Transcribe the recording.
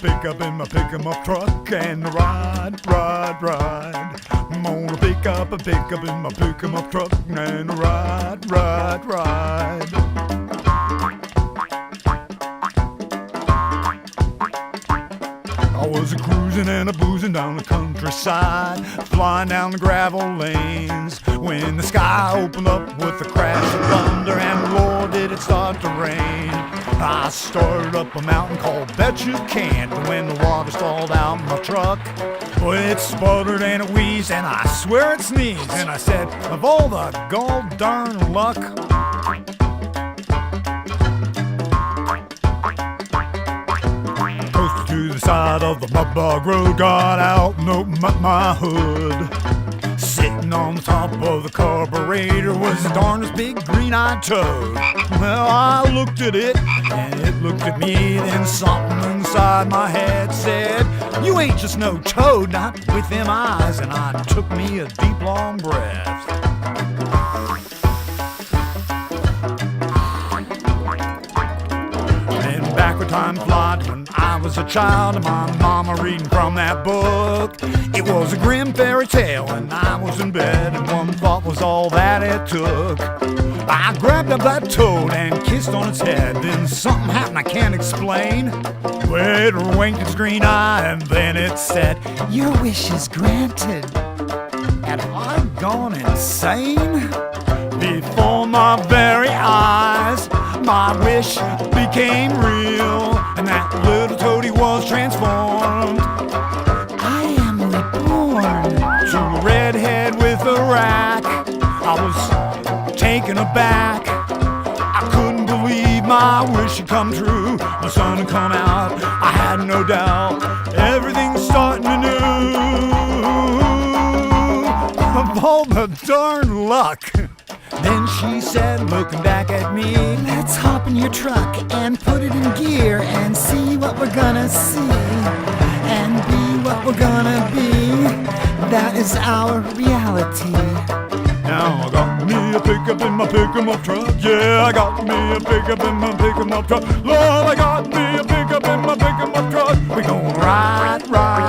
pickup in my pick-em-up truck and ride, ride, ride. I'm gonna pick up in my pick-em-up truck and ride, ride, ride. I was a-cruising and a-boozing down the countryside, flying down the gravel lanes, when the sky opened up with a crash of thunder, and Lord, did it start to rain. I started up a mountain called Bet You Can't, when the water stalled out my truck. Well, it sputtered and it wheezed, and I swear it sneezed, and I said, of all the god darn luck. To the side of the mud bog road, got out and opened up my hood. Sitting on the top of the carburetor was the darndest big green-eyed toad. Well, I looked at it, and it looked at me, then something inside my head said, you ain't just no toad, not with them eyes, and I took me a deep, long breath. Backward time flight when I was a child, and my mama reading from that book. It was a grim fairy tale, and I was in bed, and one thought was all that it took. I grabbed up that toad and kissed on its head, then something happened I can't explain. Well, it winked its green eye, and then it said, your wish is granted. Had I gone insane? Before my very eyes, my wish became real, and that little toady was transformed. I am reborn to a redhead with a rack. I was taken aback. I couldn't believe my wish had come true. The sun had come out, I had no doubt. Everything's starting anew. Of all the darn luck. Then she said, looking back at me, let's hop in your truck and put it in gear and see what we're gonna see and be what we're gonna be. That is our reality. Now I got me a pickup in my pick-em-up truck. Yeah, I got me a pickup in my pick-em-up truck. Lord, I got me a pickup in my pick-em-up truck. We gon' ride, ride.